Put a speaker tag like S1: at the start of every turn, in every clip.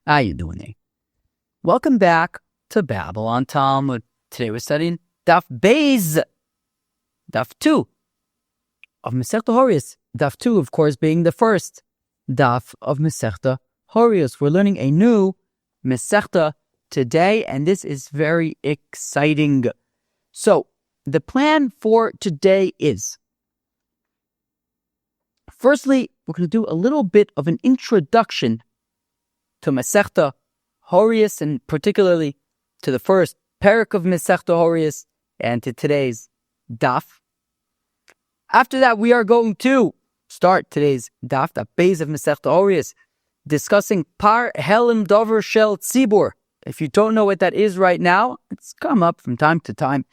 S1: How you doing, eh? Welcome back to Babylon Talmud. Today we're studying Daf Beis, Daf 2 of Masechta Horayos. Daf 2, of course, being the first Daf of Masechta Horayos. We're learning a new Masechta today, and this is very exciting. So, the plan for today is, firstly, we're going to do a little bit of an introduction to Masechta Horayos, and particularly to the first parak of Masechta Horayos and to today's daf. After that, we are going to start today's daf, the Beis of Masechta Horayos, discussing par helim davar shel tzibur. If you don't know what that is right now, it's come up from time to time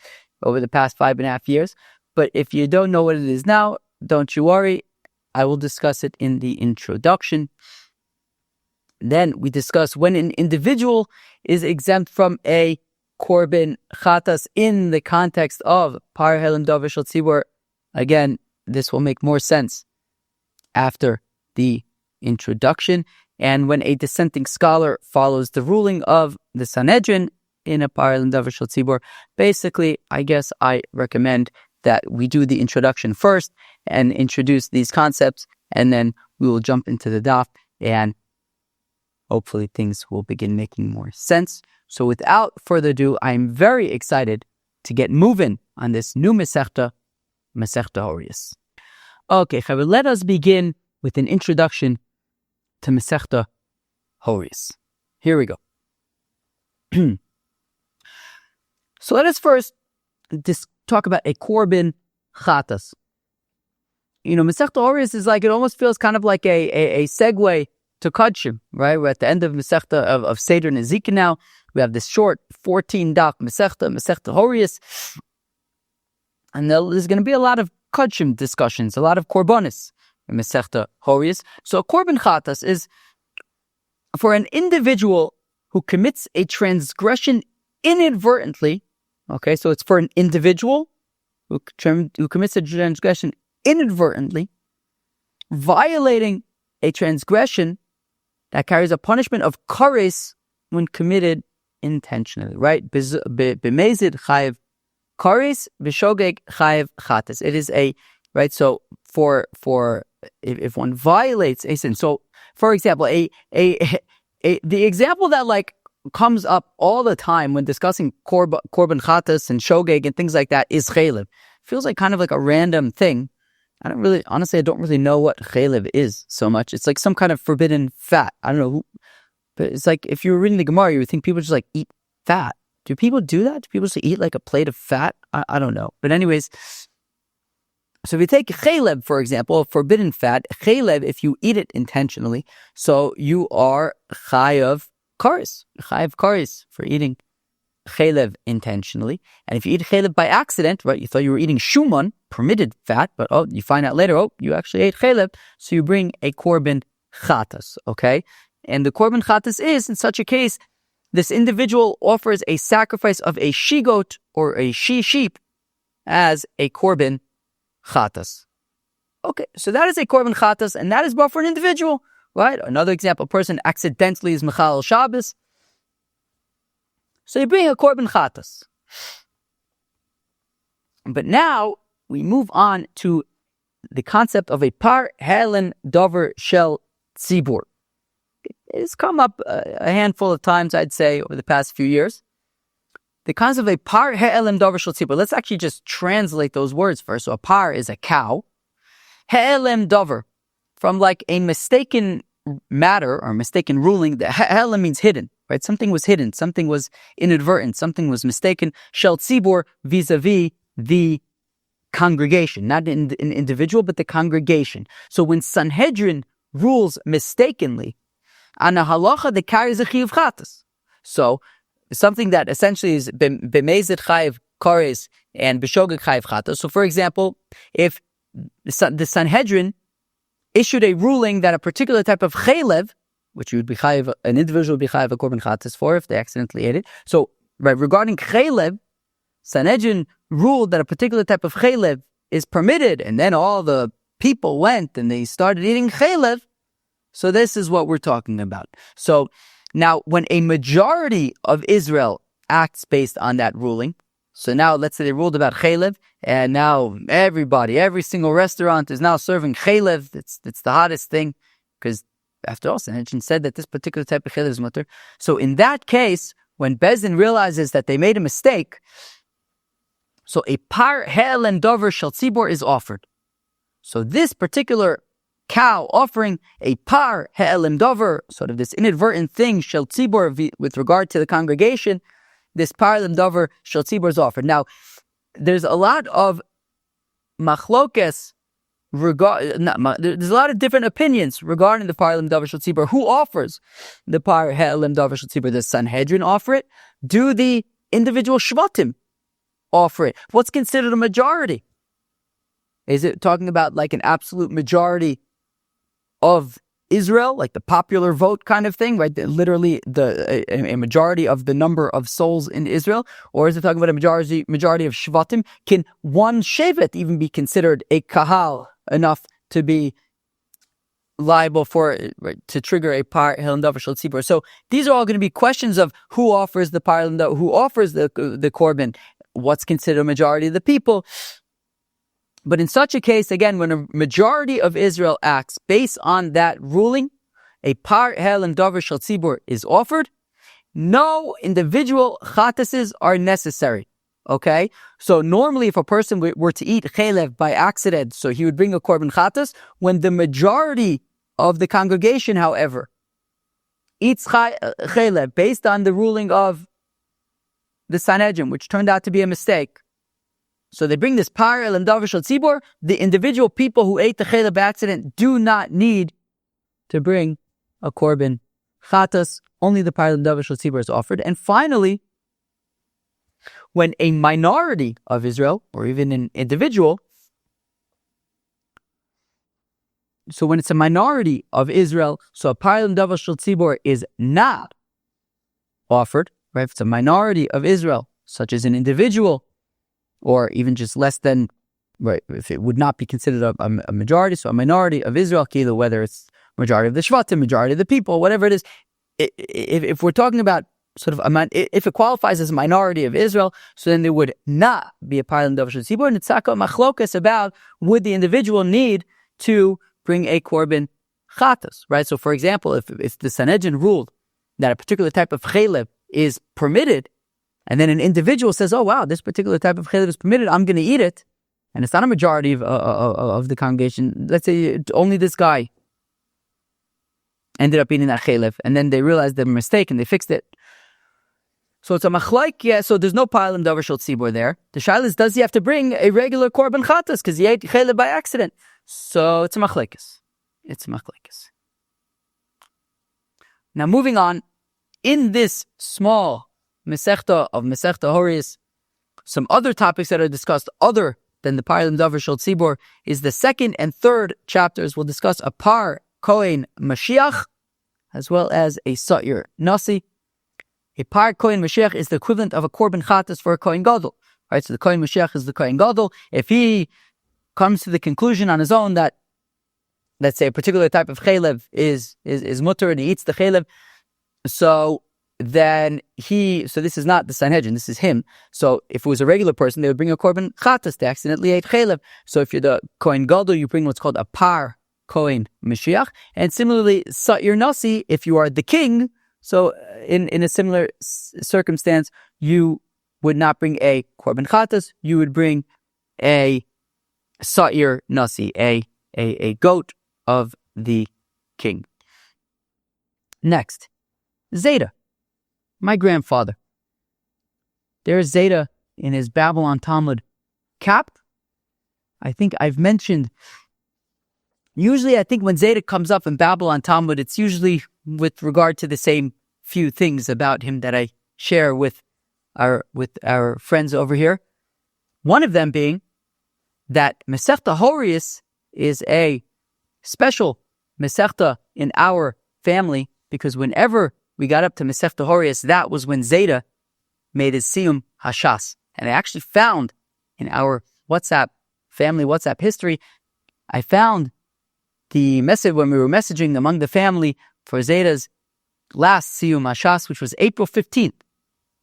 S1: over the past 5.5 years. But if you don't know what it is now, don't you worry. I will discuss it in the introduction. Then we discuss when an individual is exempt from a korban chatas in the context of par helim davar shel tzibur. Again, this will make more sense after the introduction. And when a dissenting scholar follows the ruling of the Sanhedrin in a par helim davar shel tzibur, basically, I guess I recommend that we do the introduction first and introduce these concepts, and then we will jump into the daf, and hopefully things will begin making more sense. So without further ado, I'm very excited to get moving on this new Masechta Horayos. Okay, Chaver, let us begin with an introduction to Masechta Horayos. Here we go. So let us first talk about a korban chatas. You know, Masechta Horayos is like, it almost feels kind of like a segue to Kodshim, right? We're at the end of Masechta of Seder Nezikin now. We have this short 14 daf Masechta Horayos, and there's going to be a lot of Kodshim discussions, a lot of korbanis in Masechta Horayos. So a korban chatas is for an individual who commits a transgression inadvertently. Okay, so it's for an individual who commits a transgression inadvertently, violating a transgression that carries a punishment of kares when committed intentionally, right? B'mezid chayev kares, b'shogeg chayev chatas. It is a, right, so for if one violates a sin. So, for example, the example that like comes up all the time when discussing korban chatas and shogeg and things like that is chaylev. Feels like kind of like a random thing. I don't really know what chaylev is so much. It's like some kind of forbidden fat. I don't know who, but it's like if you were reading the Gemara, you would think people just like eat fat. Do people do that? Do people just eat like a plate of fat? I don't know. But anyways, so if you take chaylev, for example, forbidden fat, chaylev, if you eat it intentionally, so you are chayav kares for eating chaylev intentionally. And if you eat chaylev by accident, right, you thought you were eating shuman, permitted fat, but you find out later, you actually ate chaylev, so you bring a korban chatas, okay? And the korban chatas is, in such a case, this individual offers a sacrifice of a she-goat or a she-sheep as a korban chatas. Okay, so that is a korban chatas, and that is brought for an individual, right? Another example, a person accidentally is mechal Shabbos, so you bring a korban chatas. But now we move on to the concept of a par helim davar shel tzibur. It has come up a handful of times, I'd say, over the past few years. The concept of a par helim davar shel tzibur. Let's actually just translate those words first. So a par is a cow. Helim davar, from like a mistaken matter or mistaken ruling. The helim means hidden. Right? Something was hidden, something was inadvertent, something was mistaken. Shel tzibur, vis-a-vis the congregation, not an individual, but the congregation. So when Sanhedrin rules mistakenly, on a halacha that carries a chiyuv chatas. So something that essentially is b'mezid chayev kares and b'shogeg chayev chatas. So for example, if the Sanhedrin issued a ruling that a particular type of chaylev, which you would be chayiv, an individual would be chayiv a korban chatas for if they accidentally ate it. So, right, regarding chaylev, Sanhedrin ruled that a particular type of chaylev is permitted, and then all the people went and they started eating chaylev. So this is what we're talking about. So Now, when a majority of Israel acts based on that ruling, so now let's say they ruled about chelev, and now every single restaurant is now serving chelev. It's the hottest thing, because after all, Sanhedrin said that this particular type of chelev is mutter. So in that case, when Bezdin realizes that they made a mistake, so a par hel and davar shel tzibur is offered. So this particular cow offering a par hel and davar, sort of this inadvertent thing, shel tzibur, with regard to the congregation, this par hel and davar shel tzibur is offered. Now, there's a lot of machlokes, there's a lot of different opinions regarding the par hel and davar shel tzibur. Who offers the par hel and davar shel tzibur? Does Sanhedrin offer it? Do the individual shvatim offer it? What's considered a majority? Is it talking about like an absolute majority of Israel, like the popular vote kind of thing, right? Literally a majority of the number of souls in Israel? Or is it talking about a majority of shvatim? Can one shevet even be considered a kahal enough to be liable for, right, to trigger a par hel and davar shel tzibur? So these are all going to be questions of who offers the par hel and davar, who offers the korban, what's considered a majority of the people. But in such a case, again, when a majority of Israel acts based on that ruling, a par hel and davar shel tzibur is offered. No individual chatases are necessary. Okay? So normally if a person were to eat chelev by accident, so he would bring a korban chatas. When the majority of the congregation, however, eats chelev based on the ruling of the Sanhedrin, which turned out to be a mistake, so they bring this par hel and davar shel tzibur. The individual people who ate the chelev by accident do not need to bring a korban chatas. Only the par hel and davar shel tzibur is offered. And finally, when a minority of Israel, or even an individual, so when it's a minority of Israel, so a par hel and davar shel tzibur is not offered, right? If it's a minority of Israel, such as an individual, or even just less than, right, if it would not be considered a majority, so a minority of Israel, whether it's majority of the shvatim, majority of the people, whatever it is, if we're talking about sort of if it qualifies as a minority of Israel, so then there would not be a par hel and davar shel tzibur, and it's machlokas about would the individual need to bring a korban chatas, right? So for example, if the Sanhedrin ruled that a particular type of chelev is permitted, and then an individual says, oh wow, this particular type of chelev is permitted, I'm going to eat it, and it's not a majority of the congregation, let's say only this guy ended up eating that chelev, and then they realized their mistake and they fixed it. So it's a machlaik, yeah, so there's no par hel and davar shel tzibur there. The shayla is, does he have to bring a regular korban chatas because he ate chelev by accident? So it's a machlaikis. It's a machlaikis. Now moving on, in this small Masechta of Masechta Horayos, some other topics that are discussed other than the par hel and davar shel tzibur is the second and third chapters. We'll discuss a par kohen Mashiach as well as a sa'ir nasi. A par kohen Mashiach is the equivalent of a korban chatas for a kohen gadol. Right, so the kohen Mashiach is the kohen gadol. If he comes to the conclusion on his own that, let's say, a particular type of chelev is mutter and he eats the chelev, so then so this is not the Sanhedrin, this is him. So if it was a regular person, they would bring a korban chatas, they accidentally ate chelev. So if you're the kohen gadol, you bring what's called a par kohen Mashiach. And similarly, sa'ir nasi, if you are the king, so in a similar circumstance, you would not bring a korban chatas, you would bring a sa'ir nasi, a goat of the king. Next, Zeta. My grandfather. There's Zeta in his Babylon Talmud cap. I think I've mentioned, usually I think when Zeta comes up in Babylon Talmud, it's usually with regard to the same few things about him that I share with our friends over here. One of them being that Masechta Horayos is a special Masechta in our family, because whenever we got up to Masechta Horayos, that was when Zeta made his siyum hashas. And I actually found in our family WhatsApp history, I found the message when we were messaging among the family for Zeta's last Siyum Hashas, which was April 15th,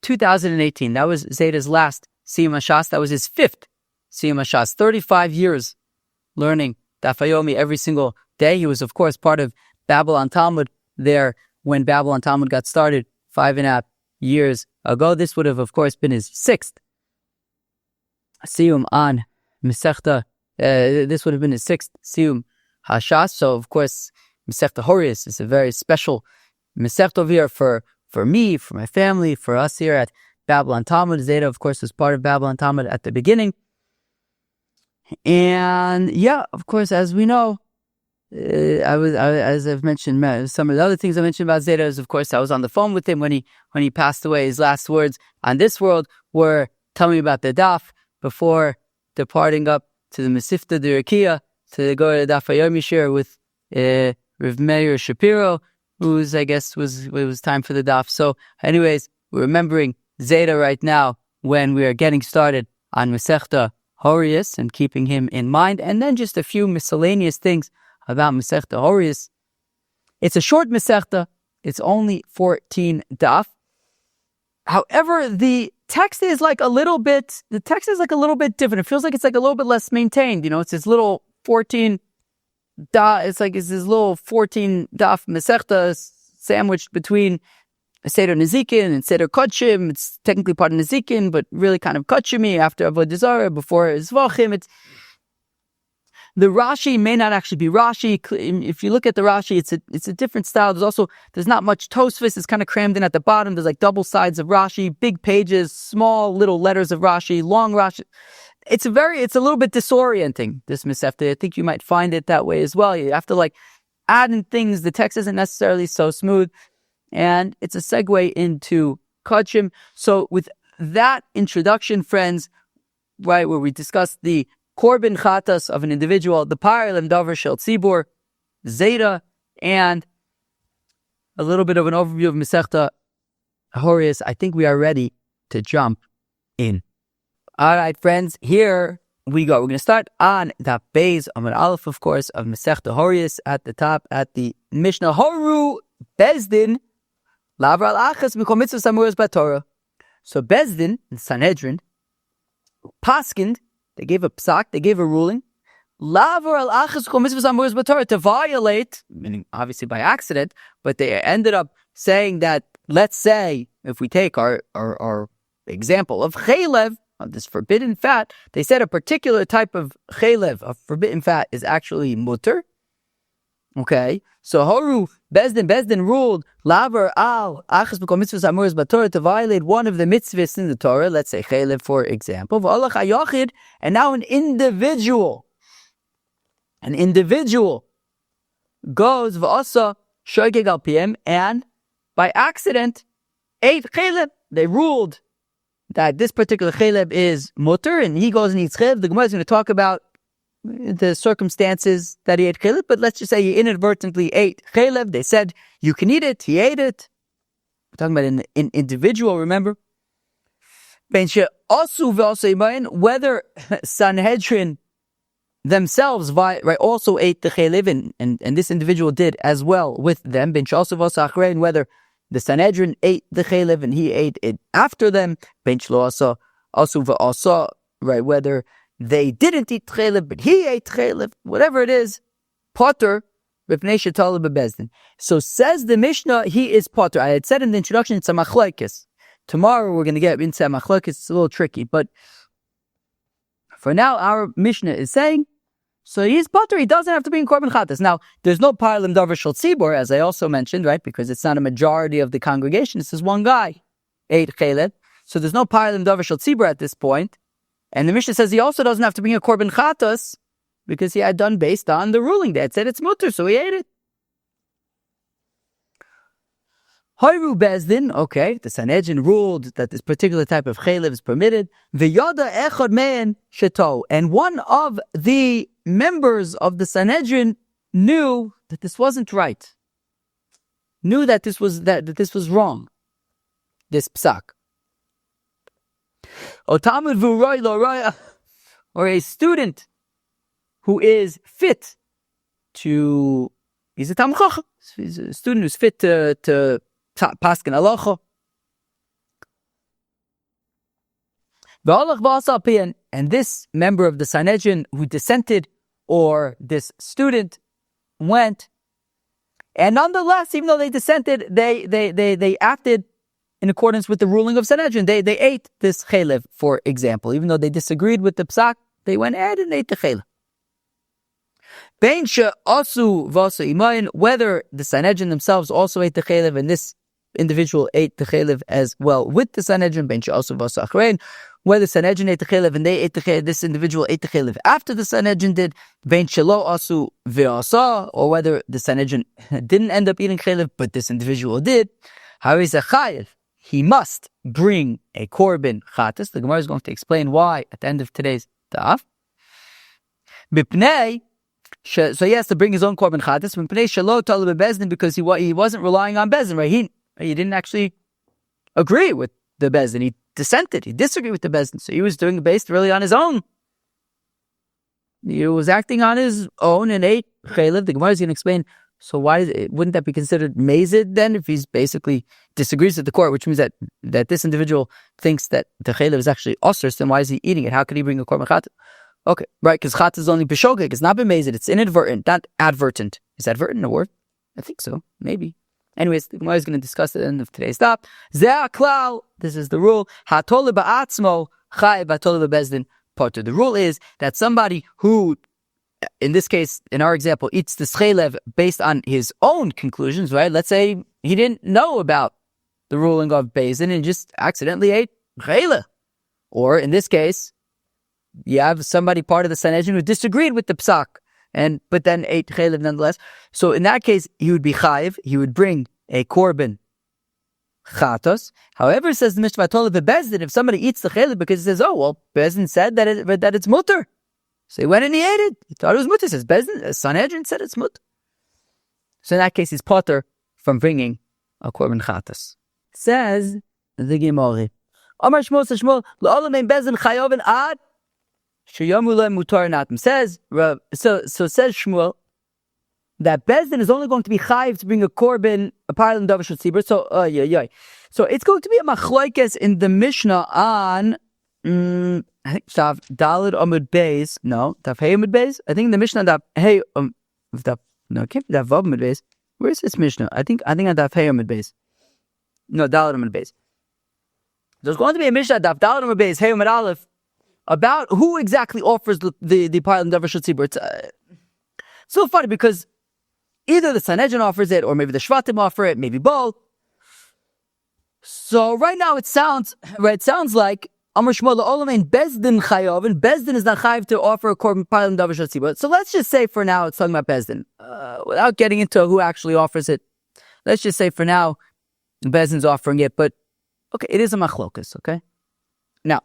S1: 2018. That was Zayda's last Siyum Hashas. That was his 5th Siyum Hashas. 35 years learning Daf Yomi every single day. He was, of course, part of Babylon Talmud there when Babylon Talmud got started 5.5 years ago. This would have, of course, been his 6th Siyum on Masechta. This would have been his 6th Siyum Hashas. So, of course, Masechta Horayos is a very special Masechta over here for me, for my family, for us here at Babylon Talmud. Zayda, of course, was part of Babylon Talmud at the beginning. And yeah, of course, as we know, as I've mentioned, some of the other things I mentioned about Zayda is, of course, I was on the phone with him when he passed away. His last words on this world were, "Tell me about the daf," before departing up to the Masifta Durakia to go to the Daf Yomi share with Rav Meir Shapiro, who's, I guess, it was time for the daf. So, anyways, we're remembering Zayda right now when we are getting started on Masechta Horayos and keeping him in mind. And then just a few miscellaneous things about Masechta Horayos. It's a short Masechta. It's only 14 daf. However, the text is like a little bit different. It feels like it's like a little bit less maintained. It's this little 14 daf. It's this little 14 daf Masechta sandwiched between Seder Nezikin and Seder Kodshim. It's technically part of Nezikin, but really kind of Kodshimi after Avodah Zarah, before Zvachim. The Rashi may not actually be Rashi. If you look at the Rashi, it's a different style. There's not much Tosfos. It's kind of crammed in at the bottom. There's like double sides of Rashi, big pages, small little letters of Rashi, long Rashi. It's a little bit disorienting, this Masechta. I think you might find it that way as well. You have to add in things. The text isn't necessarily so smooth. And it's a segue into Kodshim. So with that introduction, friends, right, where we discussed the Korban Chatas of an individual, the Paralem davar shel tzibur, Zayda, and a little bit of an overview of Masechta Horayos, I think we are ready to jump in. All right, friends, here we go. We're going to start on the Beis Amud Aleph, of course, of Masechta Horayos at the top, at the Mishnah. Horu Bezdin Lavar al Achas Mikol Mitzvahs Amuros B'Torah. So Bezdin, the Sanhedrin, paskind, they gave a psak, they gave a ruling, Lavar al Achas Mikol Mitzvahs Amuros B'Torah, to violate, meaning obviously by accident, but they ended up saying that, let's say, if we take our example of chaylev, of this forbidden fat, they said a particular type of chaylev, of forbidden fat, is actually mutter. Okay, so Horu Bezdin ruled Lavar al Achas Mikol Mitzvahs Amuros B'Torah, to violate one of the mitzvahs in the Torah, let's say chaylev, for example. V'alach hayachid, and now an individual goes v'asa shoygeg al piem, and by accident ate chaylev. They ruled that this particular chaylev is mutter, and he goes and eats chaylev. The Gemara is going to talk about the circumstances that he ate chaylev, but let's just say he inadvertently ate chaylev. They said you can eat it. He ate it. We're talking about an individual, remember? Whether Sanhedrin themselves also ate the chaylev, and this individual did as well with them. And whether the Sanhedrin ate the chaylev and he ate it after them. Whether they didn't eat chaylev, but he ate chaylev, whatever it is, potter, so says the Mishnah, he is potter. I had said in the introduction, it's a machlokes. Tomorrow we're going to get into a machlokes. It's a little tricky, but for now, our Mishnah is saying, so he is potter, he doesn't have to be in Korban Chatas. Now, there's no Paralem davar shel tzibur, as I also mentioned, right, because it's not a majority of the congregation. This is one guy ate chaylev, so there's no Paralem davar shel tzibur at this point. And the Mishnah says he also doesn't have to bring a Korban Chatas because he had done based on the ruling. They had said it's mutter, so he ate it. Hoyru Bezdin, okay, the Sanhedrin ruled that this particular type of chaylev is permitted. V'yada echad me'en sheto, and one of the members of the Sanhedrin knew that this wasn't right. Knew that this was wrong. This psak. Or a student who is fit to, he's a Talmud Chacham, he's a student who's fit to paskin halacha. And this member of the Sanhedrin who dissented, or this student, went, and nonetheless, even though they dissented, they acted in accordance with the ruling of Sanhedrin. They ate this chelev, for example. Even though they disagreed with the psak, they went ahead and ate the chelev. Whether the Sanhedrin themselves also ate the chelev, and this individual ate the chelev as well with the Sanhedrin, whether Sanhedrin ate the chelev and they ate the chelev, this individual ate the chelev after the Sanhedrin did, or whether the Sanhedrin didn't end up eating chelev, but this individual did, he must bring a korban chatas. The Gemara is going to explain why at the end of today's daf. So he has to bring his own korban chatas because he wasn't relying on Bezdin, right? He didn't actually agree with the Bezdin. He dissented. He disagreed with the Bezdin. So he was doing it based really on his own. He was acting on his own and ate chelev. The Gemara is going to explain, so wouldn't that be considered mazid then, if he's basically disagrees with the court, which means that this individual thinks that the chelev is actually osur, then why is he eating it? How could he bring a korban chatas? Okay, right, because chatas is only b'shogeg. It's not b'mazid. It's inadvertent, not advertent. Is advertent a word? I think so. Maybe. Anyways, the Gemara is going to discuss it at the end of today's stop. This is the rule. The rule is that somebody who, in this case, in our example, eats the chelev based on his own conclusions, right? Let's say he didn't know about the ruling of Bezdin and just accidentally ate chelev. Or in this case, you have somebody part of the Sanhedrin who disagreed with the psak, but then ate chelev nonetheless. So in that case, he would be chayiv. He would bring a korban chatos. However, says the Mishnah Torah Bezdin, if somebody eats the chelev because he says, "Oh well, Bezdin said that it's mutter," so he went and he ate it. He thought it was mutter. Says Bezdin, Sanhedrin said it's mutter. So in that case, he's potter from bringing a korban chatos. Says the Gemara, Amar Shmuel Shmuel la'olam ein Bezdin chayovin ad. Says says Shmuel that Bezdin is only going to be chayiv to bring a korban, a parallel davar shel tzibur. So it's going to be a machlokes in the Mishnah on I think Daf Daled Amud Beis. No, Daf Hey Amud Beis. I think the Mishnah Daf Hey no, it can't be Daf Vav Amud Beis. Where is this Mishnah? I think on Daf Hey Amud Beis. No, Daled Amud Beis. There's going to be a Mishnah Daf Daled Amud Beis Hey Amud Aleph about who exactly offers the parallel davar shel tzibur. It's so funny because either the Sanhedrin offers it, or maybe the Shvatim offer it, maybe both. So right now it sounds like Amar Shmuel la'olamein Bezdin chayav, and Bezdin is not chayav to offer a korban parallel davar shel tzibur. So let's just say for now it's talking about Bezdin, without getting into who actually offers it. Let's just say for now Bezdin's offering it, but okay, it is a machlokas. Okay, now.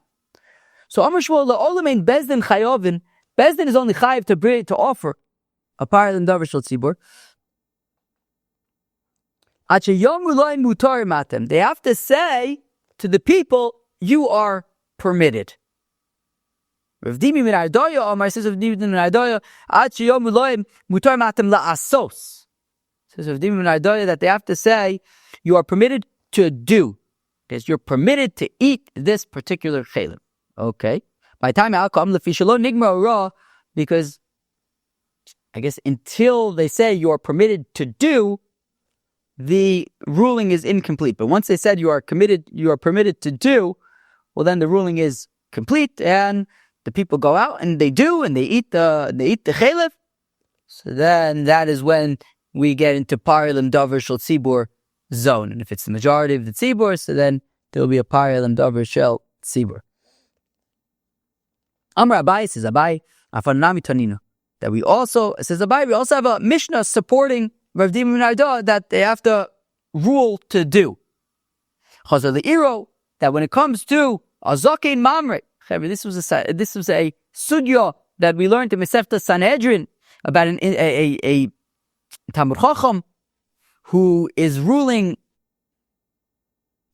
S1: So Amar Shmuel la'olamein Bezdin chayovin. Bezdin is only chayiv to offer a parallel davar shel tzibur. They have to say to the people, you are permitted. Rav Dimi min Ardoya, Omar says Rav Dimi min Ardoya, mutar matem la'asos. Says Rav Dimi min Ardoya that they have to say, you are permitted to do, because you're permitted to eat this particular chelev. Okay. By the time I'll come, because I guess until they say you are permitted to do, the ruling is incomplete. But once they said you are permitted to do, well then the ruling is complete, and the people go out and they do, and they eat the chelev. So then that is when we get into parallel davar shel tzibur zone. And if it's the majority of the tzibur, so then there will be a parallel davar shel tzibur. Amar Abai says Abai afanami taninu, that we also have a Mishnah supporting Rav Dimi min Ardoya that they have to rule to do. Chazar le'iro, that when it comes to azakein mamre, this was a sugya that we learned in Masechta Sanhedrin about a Talmud Chacham who is ruling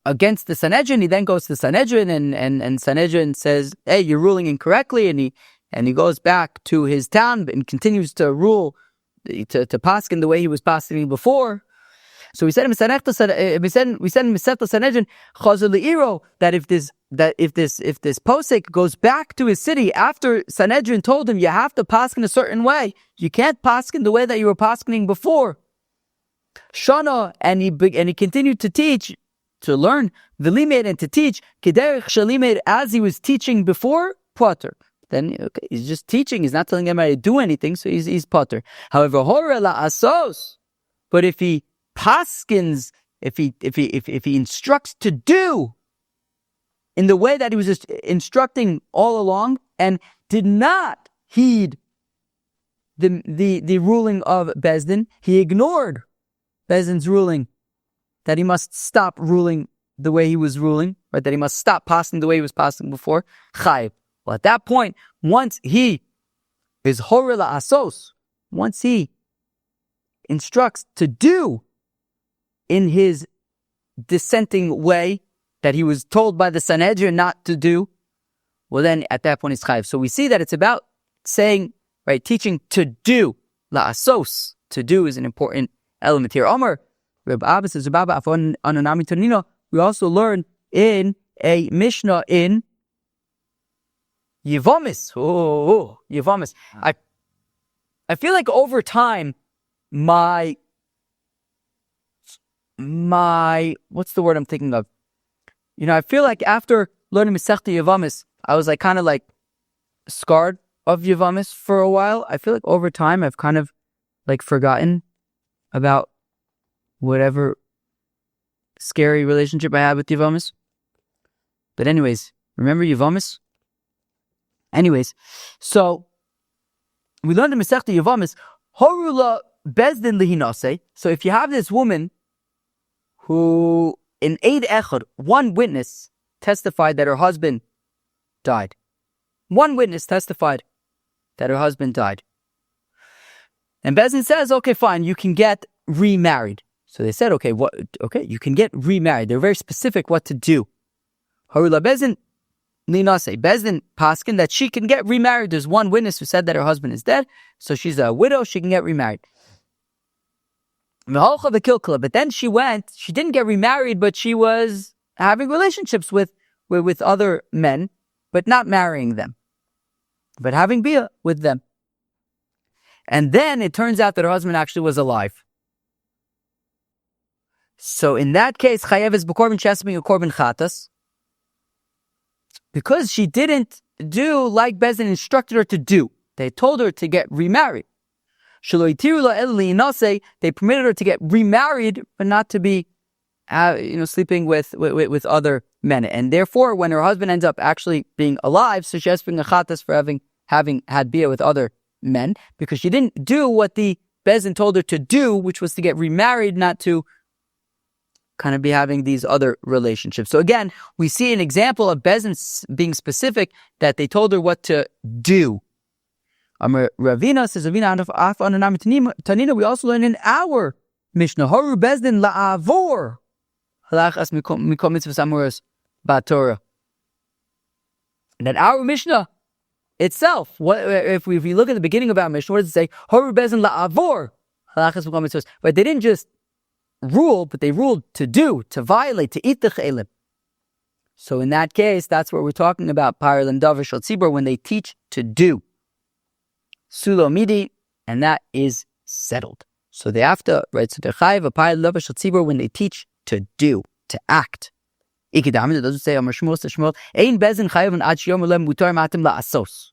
S1: against the Sanhedrin. He then goes to the Sanhedrin and Sanhedrin says, "Hey, you're ruling incorrectly," and he goes back to his town and continues to rule to paskin the way he was pasking before. So we said in Masechta Sanhedrin Chazal Le'iro that if this posek goes back to his city after Sanhedrin told him you have to paskin a certain way, you can't paskin the way that you were paskening before. Shana, and he continued to teach, to learn v'limed, and to teach kederech shalimed, as he was teaching before, pater. Then he's just teaching. He's not telling anybody to do anything, so he's pater. However, hora la'asos. But if he paskins, if he instructs to do in the way that he was just instructing all along, and did not heed the ruling of Bezdin, he ignored Bezdin's ruling that he must stop ruling the way he was ruling, right? That he must stop passing the way he was passing before. Chayiv. Well, at that point, once he is hora la'asos, once he instructs to do in his dissenting way that he was told by the Sanhedrin not to do, well then at that point it's chayiv. So we see that it's about saying, right, teaching to do. La'asos, to do, is an important element here. Omar, Reb Abba says, we also learn in a Mishnah in Yevamis. Yevamis. I feel like over time, my what's the word I'm thinking of? I feel like after learning Masechta Yevamis, I was kind of scarred of Yevamis for a while. I feel like over time, I've kind of forgotten about whatever scary relationship I had with Yevamis. But anyways, remember Yevamis? Anyways, so we learned in Masechta Yevamis, Horula Bezdin Lihinase. So if you have this woman who, in Eid Echad, one witness testified that her husband died. One witness testified that her husband died. And Bezdin says, okay, fine, you can get remarried. So they said, okay, you can get remarried. They're very specific what to do. Horula Bezdin Linase, Bezdin paskin that she can get remarried. There's one witness who said that her husband is dead, so she's a widow, she can get remarried. But then she didn't get remarried, but she was having relationships with other men, but not marrying them, but having bia with them. And then it turns out that her husband actually was alive. So in that case, chayev is b'korban chesmi or korban chatas, because she didn't do like Bezdin instructed her to do. They told her to get remarried. They permitted her to get remarried, but not to be, sleeping with other men. And therefore, when her husband ends up actually being alive, so she has to bring a chatas for having had bia with other men, because she didn't do what the Bezdin told her to do, which was to get remarried, not to kind of be having these other relationships. So again, we see an example of Bezdin being specific, that they told her what to do. Ravina says, Tanina, we also learn in our Mishnah, Horu Bezdin la'avor halachas mikom mitzvahs amuros ba'Torah. And that our Mishnah itself, if we look at the beginning of our Mishnah, what does it say? Horu Bezdin la'avor halachas mikom mitzvahs. But they didn't just rule, but they ruled to do, to violate, to eat the chelim. So in that case, that's what we're talking about, Paralim Davar Shel tzibur, when they teach to do. Sulo midi, and that is settled. So they have to, right? So they're chayiv a Paralim Davar Shel tzibur when they teach to do, to act. Ikidam, it doesn't say Amar Shmuel to Shmuel, Ein bezin chayiv an ad sheyom ulem mutar matim la'asos.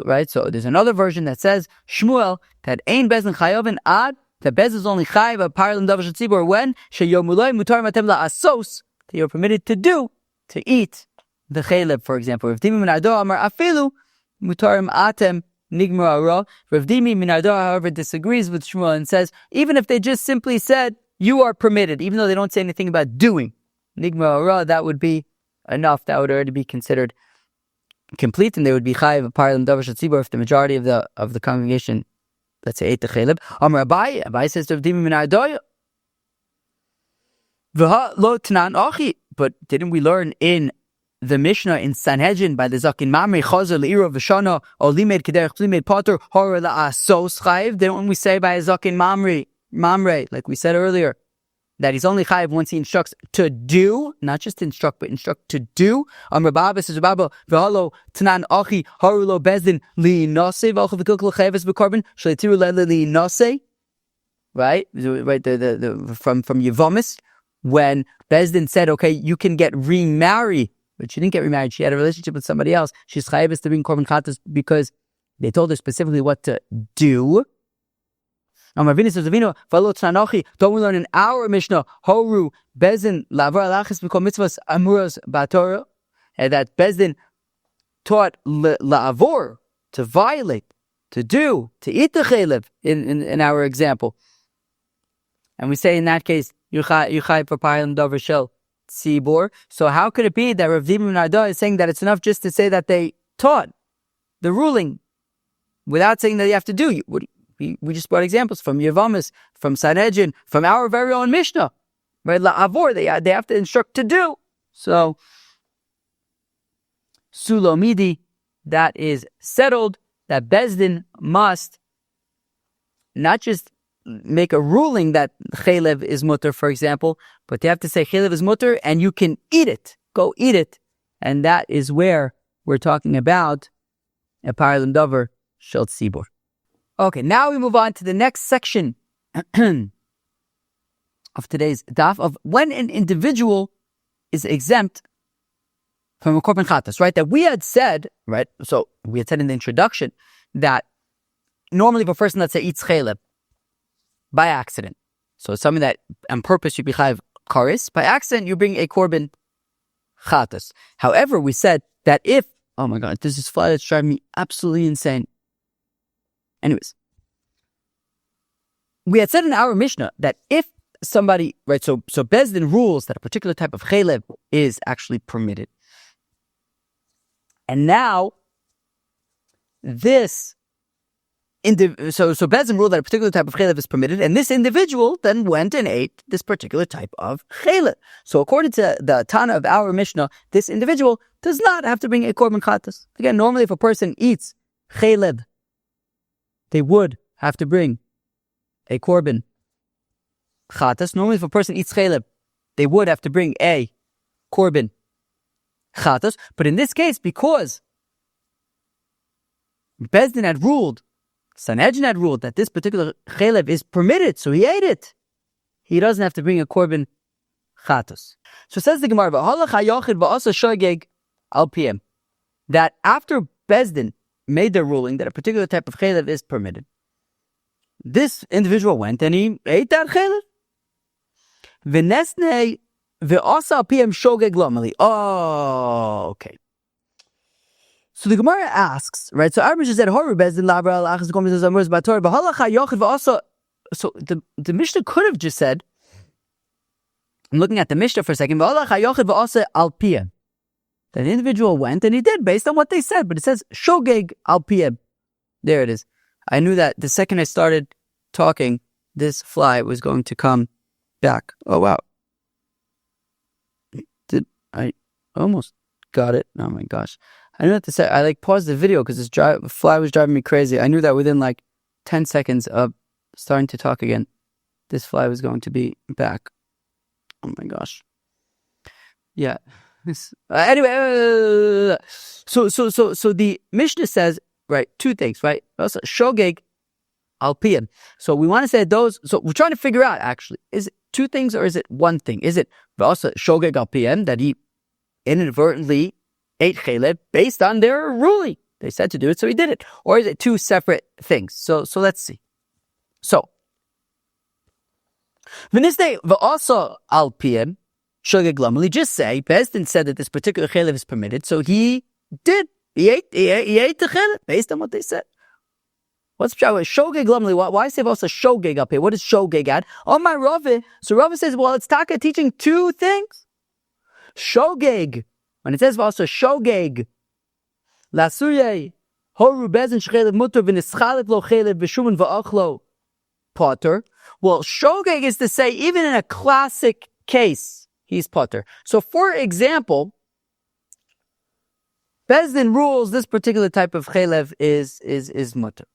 S1: Right? So there's another version that says, Shmuel, that Ein bezin chayiv an ad, that Bez is only chayiv a Paralim Davar Shel tzibur when sheyomuloi mutar matem la'asos, that you're permitted to do, to eat the cheleb, for example. Rav Dimi min Ardo amar afilu mutarim atem nigmar ara. Rav Dimi min Ardo, however, disagrees with Shmuel and says, even if they just simply said you are permitted, even though they don't say anything about doing nigmar ara, that would be enough. That would already be considered complete, and they would be chayiv a Paralim Davar Shel tzibur if the majority of the congregation, let's say, ate the cheleb. Amar Abai says to Rav Dimi min Ardo, V'ha lo tanan achi. But didn't we learn in the Mishnah in Sanhedrin by the Zakin Mamri Chazer Le'ira V'shana or Limed Kederech Limed Potter Hora La'asos Chayiv? Didn't we say by Zakin Mamri mamre, like we said earlier, that he's only chayiv once he instructs to do, not just instruct, but instruct to do. Rabba says, Rabba, v'halo tanan achi harulo bezdin li nase v'alcha v'kilkul chayivis b'korban shalitiru li nase. Right, from Yevomis, when Bezdin said, okay, you can get remarried, but she didn't get remarried. She had a relationship with somebody else. She's chayivis to bring korban chatas because they told her specifically what to do. Don't we learn in our Mishnah, Horu Bezdin lavar alachis b'kol mitzvahs amuras b'Torah, and that Bezdin taught la'avor, to violate, to do, to eat the chaylev in our example. And we say in that case, Yuchai for Pa'ilim davar shel tzibur. So how could it be that Rav Zimri ben Arda is saying that it's enough just to say that they taught the ruling without saying that you have to do? We just brought examples from Yevamis, from Sanhedrin, from our very own Mishnah. Right? La'avor, they have to instruct to do. So, Sulomidi, that is settled, that Bezdin must not just make a ruling that chaylev is mutter, for example, but they have to say chaylev is mutter and you can eat it. Go eat it. And that is where we're talking about a pa'ilim davar shel tzibur. Okay, now we move on to the next section of today's daf, of when an individual is exempt from a korban chatas, right? That we had said, right? So we had said in the introduction that normally if a person, let's say, eats chaylev by accident, so it's something that on purpose you be chayiv karis, by accident you bring a korban chatas. However, we said that if, oh my God, this is fly that's driving me absolutely insane. Anyways, we had said in our Mishnah that if somebody, right, so Bezdin rules that a particular type of chaylev is actually permitted. And now, so Bezdin ruled that a particular type of chaylev is permitted, and this individual then went and ate this particular type of chaylev. So according to the Tana of our Mishnah, this individual does not have to bring a korban chatas. Again, normally if a person eats chaylev, they would have to bring a korban chatas. Normally if a person eats chaylev, they would have to bring a korban chatas. But in this case, because Bezdin had ruled, Sanhedrin had ruled that this particular chaylev is permitted, so he ate it, he doesn't have to bring a korban chatas. So says the Gemara, that after Bezdin made the ruling that a particular type of chaylev is permitted, this individual went and he ate that chaylev. Oh, okay. So the Gemara asks, right? So our Mishnah said, so the Mishnah could have just said, I'm looking at the Mishnah for a second, that the individual went and he did based on what they said, but it says shogeg al piyem. There it is. I knew that the second I started talking, this fly was going to come back. Oh wow. I almost got it. Oh my gosh. I knew what to say. I paused the video because this fly was driving me crazy. I knew that within 10 seconds of starting to talk again, this fly was going to be back. Oh my gosh. Yeah. Anyway, so the Mishnah says, right, two things, right? Also, shogeg al piyam. So we want to say those. So we're trying to figure out, actually, is it two things or is it one thing? Is it also shogeg al piyam, that he inadvertently ate chaylev based on their ruling? They said to do it, so he did it. Or is it two separate things? So let's see. So v'nisnei v'also al piyam shogeg lamali. Just say Bezdin said that this particular chaylev is permitted, so he did. He ate the chaylev based on what they said. What's shogeg lamali? Why say also shogeg up here? What is shogeg at? Oh my Rava. So Rava says, well, it's taka teaching two things. Shogeg, when it says also shogeg, lasuye horu bezin shchelev mutter v'nischalet lo chelev v'shumen v'achlo potter. Well, shogeg is to say even in a classic case he's potter. So, for example, Bezdin rules this particular type of chelev is mutter.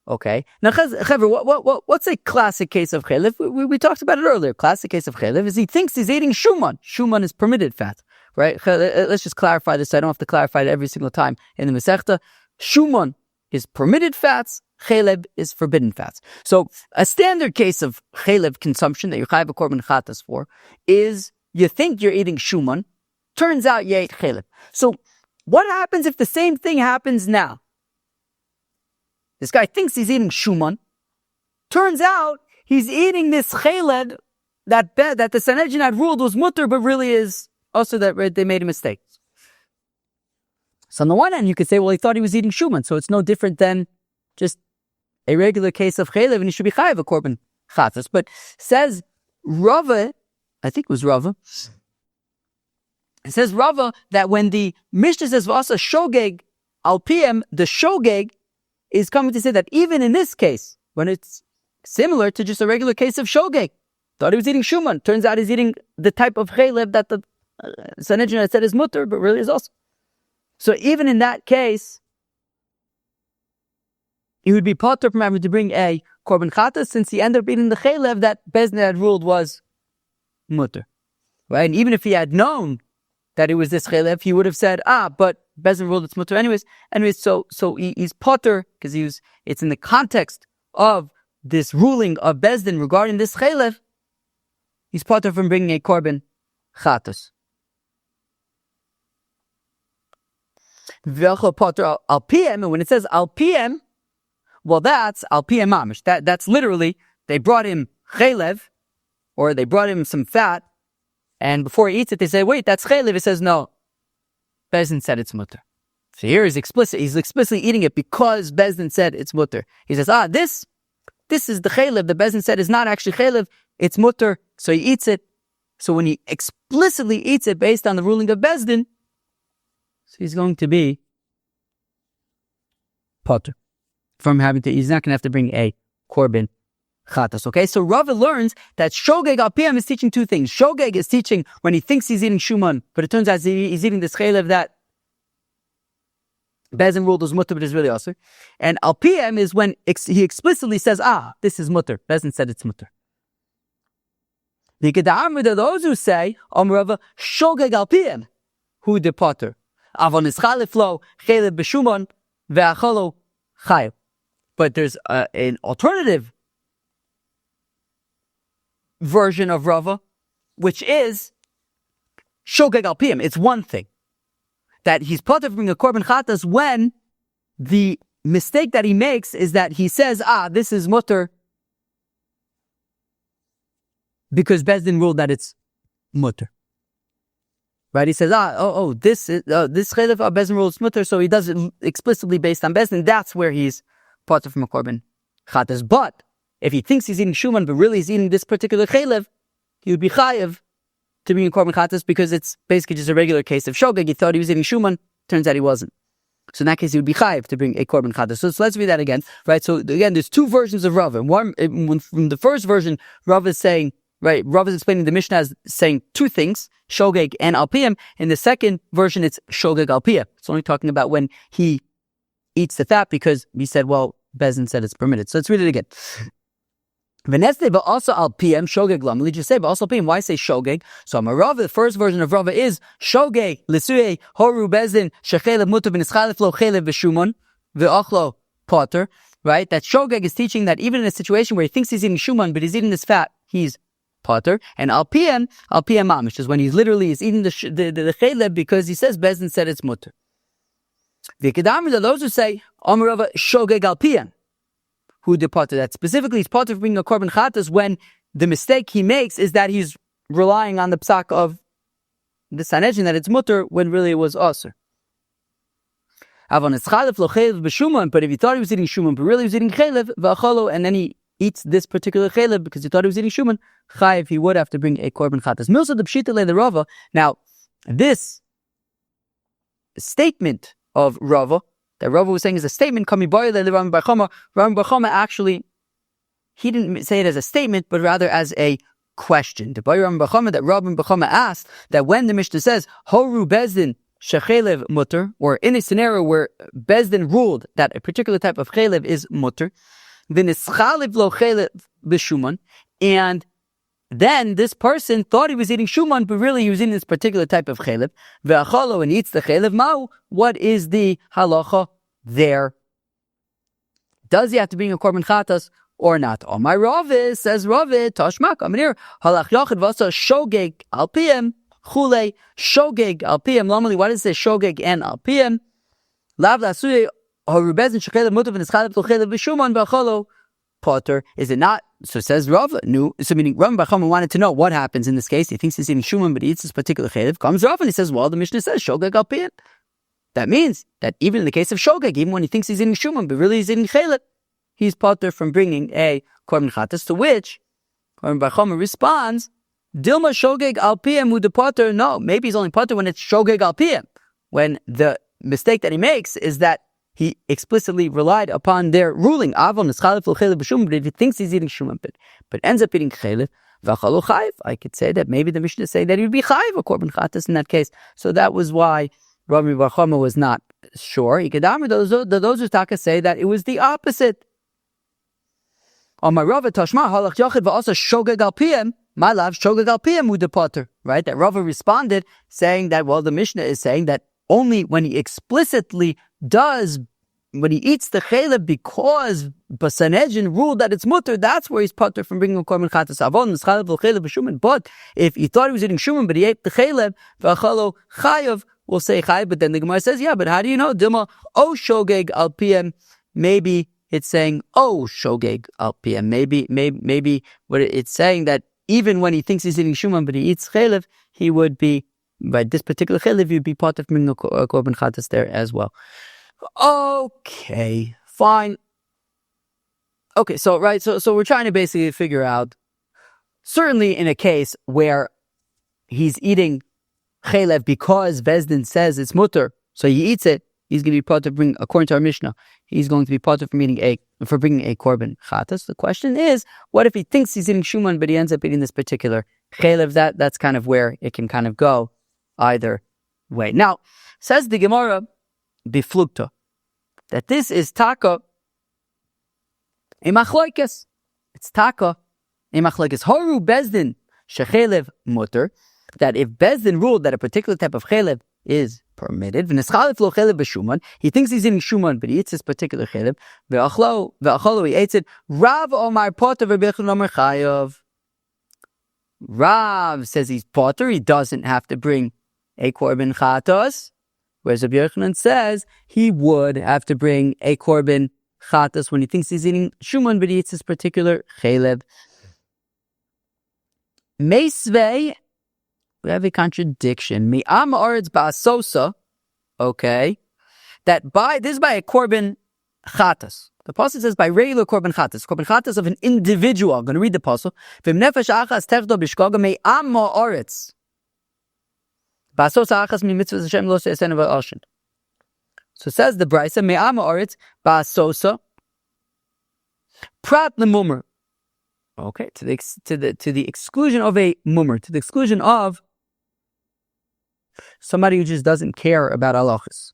S1: Okay. Now, what's a classic case of chelev? We talked about it earlier. Classic case of chelev is he thinks he's eating shuman. Shuman is permitted fat, right? Let's just clarify this. I don't have to clarify it every single time in the Masechta. Shuman is permitted fats. Chelev is forbidden fats. So a standard case of chelev consumption that you chayav a korban chatas for is you think you're eating shuman. Turns out you ate chelev. So what happens if the same thing happens now? This guy thinks he's eating shuman. Turns out he's eating this chelev that the Sanhedrin had ruled was mutter, but really is also that they made a mistake. So on the one hand, you could say, well, he thought he was eating shuman, so it's no different than just a regular case of chelev, and he should be chayav a korban chatas. But says Rava, I think it was Rava, it says Rava that when the Mishnah says v'asa shogeg al piem, the shogeg is coming to say that even in this case, when it's similar to just a regular case of shogeg, thought he was eating shuman, turns out he's eating the type of chelev that the Sanhedrin had said is mutter, but really is also. So even in that case, he would be potter from having to bring a korban chatas, since he ended up eating the chelev that Bezdin had ruled was mutter, right? And even if he had known that it was this chelev, he would have said, but Bezdin ruled it's mutter anyways. So he's potter because it's in the context of this ruling of Bezdin regarding this chelev. He's potter from bringing a korban chatas. Potter al piem, and when it says al piem, well, that's al piem mamish. That's literally they brought him chelev, or they brought him some fat, and before he eats it, they say, "Wait, that's chelev." It says, "No." Bezdin said it's mutter. So here is explicit. He's explicitly eating it because Bezdin said it's mutter. He says, this is the chelev. The Bezdin said is not actually chelev. It's mutter. So he eats it. So when he explicitly eats it based on the ruling of Bezdin, so he's going to be potter from having to. He's not going to have to bring a korban chatas. Okay, so Rava learns that shogeg al piem is teaching two things. Shogeg is teaching when he thinks he's eating shuman, but it turns out he's eating this chelev that Bezdin ruled was mutter, but is really also. And al piem is when he explicitly says, this is mutter. Bezdin said it's mutter. The Kedamrid are those who say, Rava, shogeg al piem, who the potter. Avon is chaliflo, chelev b'shuman, ve'achalo chayav. But there's an alternative version of Rava, which is shogeg al piem. It's one thing that he's potter from a korban chatas when the mistake that he makes is that he says, this is mutter because Bezdin ruled that it's mutter. Right? He says, this chelev Bezdin ruled is mutter, so he does it explicitly based on Bezdin. That's where he's potter from a korban chatas. But if he thinks he's eating shuman, but really he's eating this particular chelev, he would be chayav to bring a korban chatas because it's basically just a regular case of shogeg. He thought he was eating shuman, turns out he wasn't. So in that case, he would be chayav to bring a korban chatas. So let's read that again. Right? So again, there's two versions of Rava. From the first version, Rava is saying, right, Rava is explaining the Mishnah as saying two things, shogeg and al piem. In the second version, it's shogeg al piem. It's only talking about when he eats the fat because he said, well, Bezdin said it's permitted. So let's read it again. Veneste, but also al piem shogeg lam. Just say, but also piem. Why say shogeg? So Rava, the first version of Rava is shogeg lisue horu Bezdin shechelev mutar v'nischalef lo chelev b'shumon ve'achlo potter. Right? That shogeg is teaching that even in a situation where he thinks he's eating shuman, but he's eating this fat, he's potter. And al piem mamish is when he's literally eating the chelev because he says Bezdin said it's mutar. The kedamrid are those who say Rava shogeg al piem. Who the potter? That specifically he's potter for bringing a korban chatas when the mistake he makes is that he's relying on the psak of the Sanhedrin that it's mutter when really it was aser. But if he thought he was eating shuman, but really he was eating chelev, v'achalo, and then he eats this particular chelev because he thought he was eating shuman, chayiv, he would have to bring a korban chatas. Milsa the pshita le the Rava. Now, this statement of Rava, that Rava was saying is a statement, coming by the Ram Bar Chama actually, he didn't say it as a statement, but rather as a question. The Ram Bar Chama that Ram Bar Chama asked, that when the Mishnah says, Horu Bezdin shechelev mutter, or in a scenario where Bezdin ruled that a particular type of chelev is mutter, v'nischaliv lo chelev b'shuman, and then this person thought he was eating shuman, but really he was eating this particular type of chelev. Ve'achalo, and he eats the chelev. Ma'u, what is the halacha there? Does he have to bring a korban chatas or not? Oh, my Rav says Rav Tashmak Aminir halach yachid v'asa shogeg al piem chule shogeg al piem. Normally, why does it say shogeg and al piem? Lav lasuye harubezin shechelev mutav and ischalev l'chelev b'shuman ve'achalo potter. Is it not? So says Rav. No. So meaning Rav Bachama wanted to know what happens in this case. He thinks he's eating shuman, but he eats this particular chelev. Comes Rav and he says, well, the Mishnah says shogeg al piem. That means that even in the case of shogeg, even when he thinks he's eating shuman, but really he's eating chelev, he's potter from bringing a korban chatas. To which Rav Bachama responds, Dilma shogeg al piem u'de potter. No, maybe he's only potter when it's shogeg al piem. When the mistake that he makes is that he explicitly relied upon their ruling. Avon is chalev l'chelev b'shum, but if he thinks he's eating shuman, but ends up eating chelev, v'achalo chayiv, I could say that maybe the Mishnah say that he would be chayiv a korban chatas in that case. So that was why Rabbi Bachama was not sure. Those who taka say that it was the opposite. On my Rava Tashma halach yachid v'asa shogeg al piem, my love shogeg al piem u'de potter. Right? That Rava responded saying that, well, the Mishnah is saying that only when he explicitly does, when he eats the chelev because Basanedjin ruled that it's mutter, that's where he's potter from bringing a korban chatas. Avon is chalev l'chelev b'shuman. But if he thought he was eating shuman, but he ate the chelev, v'achalo chayav, we'll say chayav. But then the Gemara says, yeah, but how do you know? Dilma o shogeg al piem. Maybe it's saying o shogeg al piem. Maybe what it's saying that even when he thinks he's eating shuman, but he eats chelev, he would be, by this particular chelev, you'd be potter from bringing a korban chatas there as well. Okay, fine. Okay, so we're trying to basically figure out, certainly in a case where he's eating chelev because Bezdin says it's mutter, so he eats it, he's going to be potter bring, according to our Mishnah, he's going to be potter for bringing a korban chatas. The question is, what if he thinks he's eating shuman, but he ends up eating this particular chelev? That's kind of where it can kind of go either way. Now, says the Gemara, biflugta, that this is taka imachloikes. It's taka imachloikes. Horu Bezdin shechelev mutter. That if Bezdin ruled that a particular type of chelev is permitted, v'neschalef lo chelev b'shuman, he thinks he's eating shuman, but he eats this particular chelev, ve'achlo he eats it. Rav omar potter v'bechon omar chayav. Rav says he's potter, he doesn't have to bring a korban chatos. Whereas Rabbi Yochanan says he would have to bring a korban chatas when he thinks he's eating shuman, but he eats this particular chelev. Meisvei, we have a contradiction. Mi'am aretz ba'asosa, okay, that this is by a korban chatas. The pasuk says by regular korban chatas of an individual. I'm going to read the pasuk. V'im nefesh achas techdo b'shkoga mi'am aretz. So says the Brisa, Me'am Oretz Ba'asosa Prat Lemummer. Okay, to the exclusion of a mummer, to the exclusion of somebody who just doesn't care about halachas.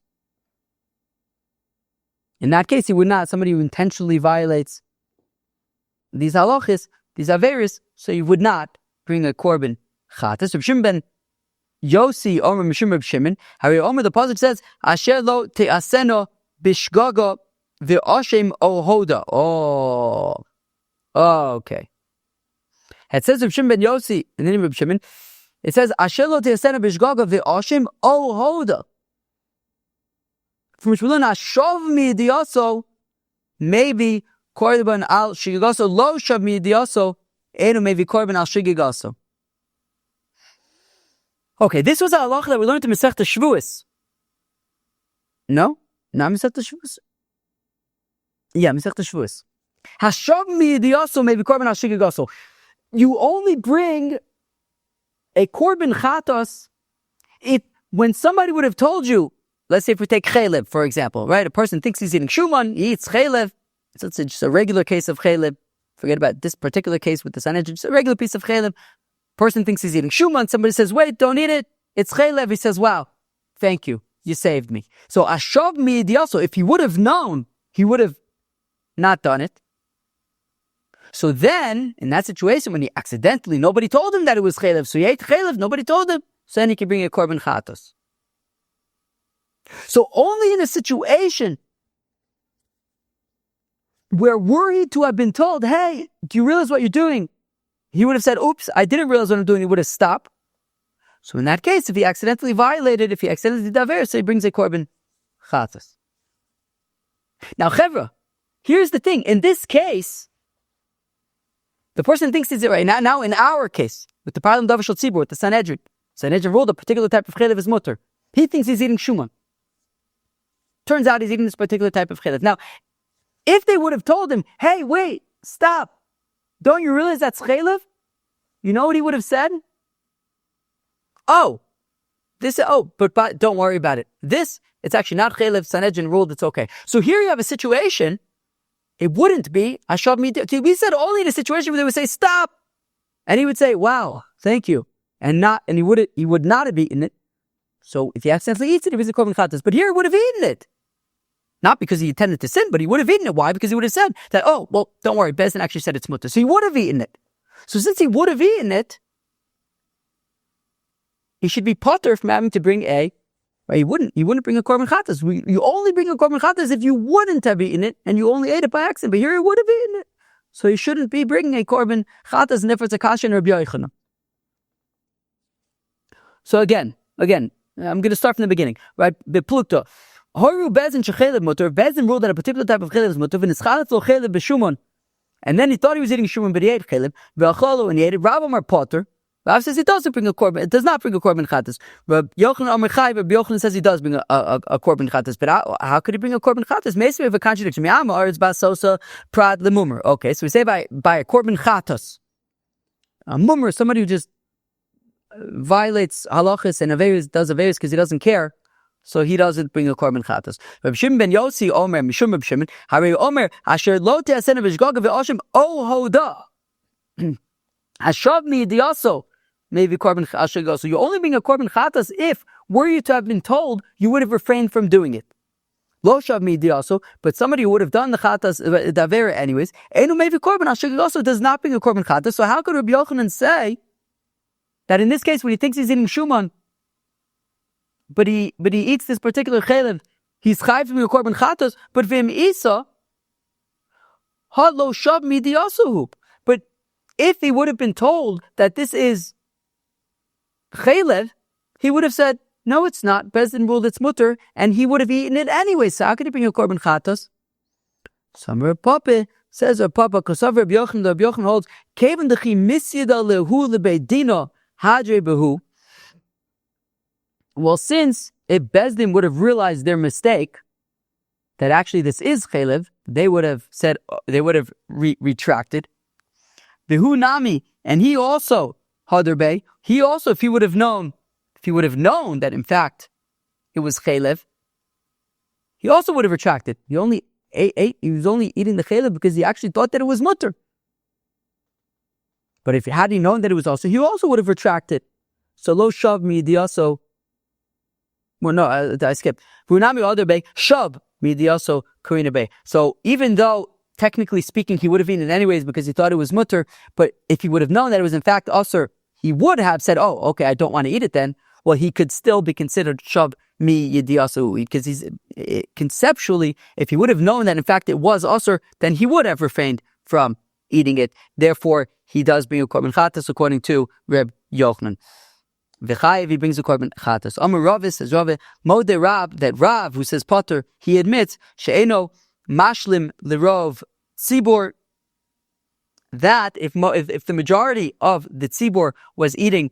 S1: In that case, he would not. Somebody who intentionally violates these halachas, these averis, so he would not bring a korban chatas. Reb Shimon ben Yosi Omer Mishum Reb Shimon. Harry Omer, the pasuk says, Asher lo te'aseno bishgaga ve'oshem ohoda. Oh, okay. It says Reb Shimon ben Yosi, and then Reb Shimon, it says Asher lo te'aseno bishgaga ve'oshem ohoda. From which we learn Ashov mi'diyaso, maybe korban al shigigaso, lo shav mi'diyaso, enu maybe korban al shigigaso. Okay, this was a halacha that we learned in Masechta Shavuos. No? Not Masechta Shavuos? Yeah, Masechta Shavuos. Hashav mi'diyaso maybe korban al shigigaso. You only bring a korban chatas when somebody would have told you, let's say if we take chelev, for example, right? A person thinks he's eating shuman, he eats chelev. So it's just a regular case of chelev. Forget about this particular case with the Sanhedrin, just a regular piece of chelev. Person thinks he's eating shuman, somebody says, wait, don't eat it, it's chelev. He says, wow, thank you. You saved me. So Ashav Midiyaso, if he would have known, he would have not done it. So then, in that situation, when he accidentally, nobody told him that it was chelev, so he ate chelev, nobody told him, so then he can bring a korban chatas. So only in a situation where were he to have been told, hey, do you realize what you're doing? He would have said, oops, I didn't realize what I'm doing. He would have stopped. So in that case, if he accidentally violated, if he accidentally davar, so he brings a korban chatas. Now, chevra, here's the thing. In this case, the person thinks he's right. Now, in our case, with the problem davar shel tzibur, with the Sanhedrin ruled a particular type of chelev is mutter. He thinks he's eating shuman. Turns out he's eating this particular type of chelev. Now, if they would have told him, hey, wait, stop. Don't you realize that's chelev? You know what he would have said? But don't worry about it. It's actually not chelev. Sanhedrin ruled it's okay. So here you have a situation. It wouldn't be Ashav Midiyaso. We said only in a situation where they would say stop, and he would say, "Wow, thank you," and he would not have eaten it. So if he accidentally eats it, it was a korban chatas. But here he would have eaten it, not because he intended to sin, but he would have eaten it. Why? Because he would have said that, "Oh, well, don't worry, Bezdin actually said it's mutter," so he would have eaten it. So since he would have eaten it, he should be potter from having to bring a. Right, you wouldn't bring a korban chatas. You only bring a korban chatas if you wouldn't have eaten it, and you only ate it by accident. But here you would have eaten it, so you shouldn't be bringing a korban chatas. And if it's a kasha and Rabbi Yochanan. So again, I'm going to start from the beginning. Right, beplukta. Horu bezin shechelev mutter. Bezin ruled that a particular type of chelev is mutter. V'nischalat lo chelev b'shumon. And then he thought he was eating shumon, but he ate chelev. V'achalo, and he ate it. Rav Amar potter. Rav says he doesn't bring a korban. It does not bring a korban chatas. Rabbi Yochanan says he does bring a korban chatas. But how could he bring a korban chatas? Maybe we have a contradiction. It's basosa prad lemumur. Okay, so we say by a korban chatas. A mumur, somebody who just violates halachas and does averis because he doesn't care. So he doesn't bring a korban chatas. Rabbi Shimon ben Yossi Omer Mishum Rabbi Shimon Harei Omer Asher Lo Te'asena V'Shgoga V'Oshim O Hoda Ashav Midiyaso. Maybe korban chatas. So you only bring a korban chatas if, were you to have been told, you would have refrained from doing it. Lo shav midiyaso, but somebody who would have done the chatas davar anyways. Enu maybe korban also does not bring a korban chatas. So how could Rabbi Yochanan say that in this case, when he thinks he's eating shuman, but he eats this particular chelev, he's chayv from a korban chatas, but v'im isa ha lo shav midiyaso. But if he would have been told that this is chelev, he would have said, no, it's not. Bezdin ruled it's mutter, and he would have eaten it anyway. So how could he bring a korban chatas? Samar Papa says, Papa, Kosav Rabbi Yochanan holds, Kevin dechi misyada lehu lebeidino hadre behu. Well, since if Bezdin would have realized their mistake, that actually this is chelev, they would have said, they would have retracted. Behu nami, and he also Hadarbe, he also, if he would have known that in fact it was chelev, he also would have retracted. He only ate. He was only eating the chelev because he actually thought that it was mutter. But if had he known that it was also, he also would have retracted. So lo shav midiyaso. Well, no, I skipped. V'unami Hadarbe shav midiyaso karina be. So even though technically speaking he would have eaten it anyways because he thought it was mutter, but if he would have known that it was in fact asur, he would have said, oh, okay, I don't want to eat it then. Well, he could still be considered shav mi yidiyasu, because he's conceptually, if he would have known that in fact it was asur, then he would have refrained from eating it. Therefore, he does bring a korban chatas according to Reb Yochanan. V'chayev, he brings a korban chatas. Amar Rav says, Modeh Rav, that Rav, who says potter, he admits, she'eno mashlim lirov tzibur, that if the majority of the tzibur was eating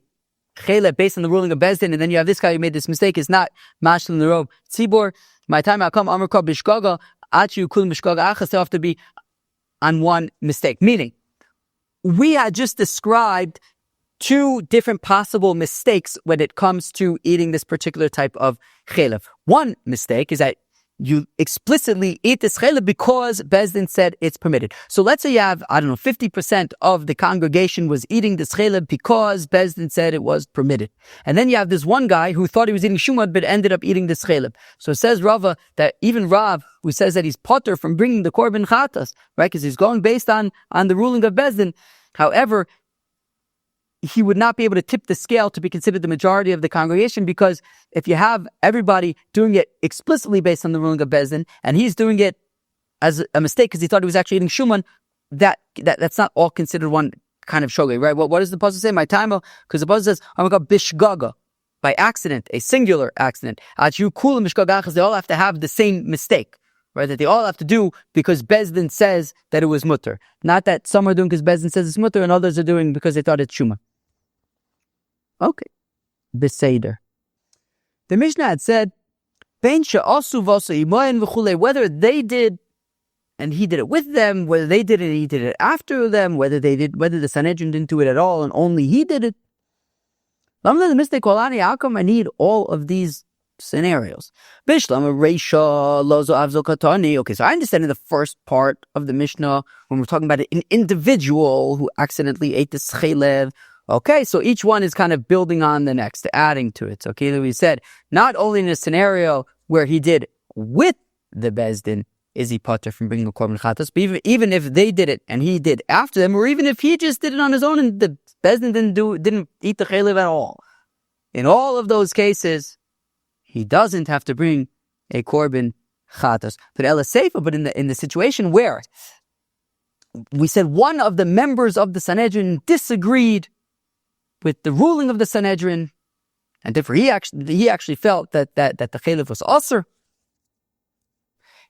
S1: chelev based on the ruling of Bezdin, and then you have this guy who made this mistake, is not mashlim l'rov tzibur. My time I come amar kol b'shgaga achu kulim b'shgaga achas. They have to be on one mistake. Meaning, we had just described two different possible mistakes when it comes to eating this particular type of chelev. One mistake is that you explicitly eat this shel because Bezdin said it's permitted. So let's say you have, 50% of the congregation was eating this shel because Bezdin said it was permitted. And then you have this one guy who thought he was eating shumad but ended up eating this shel. So it says Rava that even Rav, who says that he's potter from bringing the korban chatas, right? Because he's going based on the ruling of Bezdin. However, he would not be able to tip the scale to be considered the majority of the congregation, because if you have everybody doing it explicitly based on the ruling of Bezdin, and he's doing it as a mistake because he thought he was actually eating shuman, that's not all considered one kind of shogeg, right? What does the pasuk say? My time, because the pasuk says, "Oh my God, bishgaga," by accident, a singular accident. Achu kulam bishgagachas, they all have to have the same mistake, right? That they all have to do because Bezdin says that it was mutter. Not that some are doing because Bezdin says it's mutter and others are doing because they thought it's shuman. Okay. Beseder. The Mishnah had said, whether they did and he did it with them, whether they did it and he did it after them, whether the Sanhedrin didn't do it at all and only he did it. How come I need all of these scenarios? Okay, so I understand in the first part of the Mishnah, when we're talking about an individual who accidentally ate the shel. Okay, so each one is kind of building on the next, adding to it. Okay, we said, not only in a scenario where he did with the Bezdin, is he potter from bringing a korban chatas, but even if they did it and he did after them, or even if he just did it on his own and the Bezdin didn't eat the chaylev at all. In all of those cases, he doesn't have to bring a korban chatas. But in the situation where we said one of the members of the Sanhedrin disagreed with the ruling of the Sanhedrin, and therefore he actually felt that the chaylev was asur.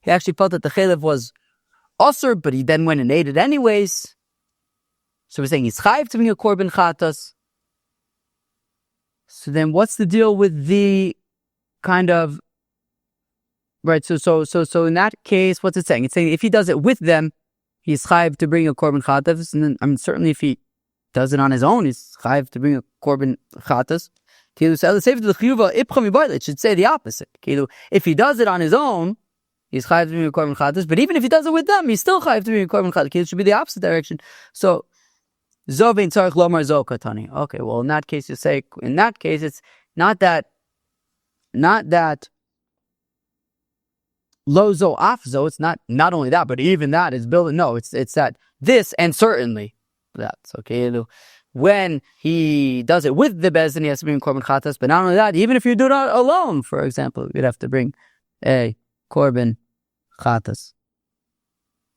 S1: He actually felt that the chaylev was asur, but he then went and ate it anyways. So we're saying he's chayiv to bring a korban chatas. So then, what's the deal with the kind of right? So in that case, what's it saying? It's saying if he does it with them, he's chayiv to bring a korban chatas, and then certainly if he does it on his own, he's chayiv to bring a korban chatas. It should say the opposite. If he does it on his own, he's chayiv to bring a korban chatas. But even if he does it with them, he's still chayiv to bring a korban chatas. It should be the opposite direction. So, zovein tzarich lomar zo katani. Okay, well in that case you say, in that case it's not that lo zo af zo. It's not only that, but even that is building. No, it's that this and certainly. That's okay. When he does it with the Bezdin, he has to bring korban chatas. But not only that, even if you do it alone, for example, you'd have to bring a korban chatas.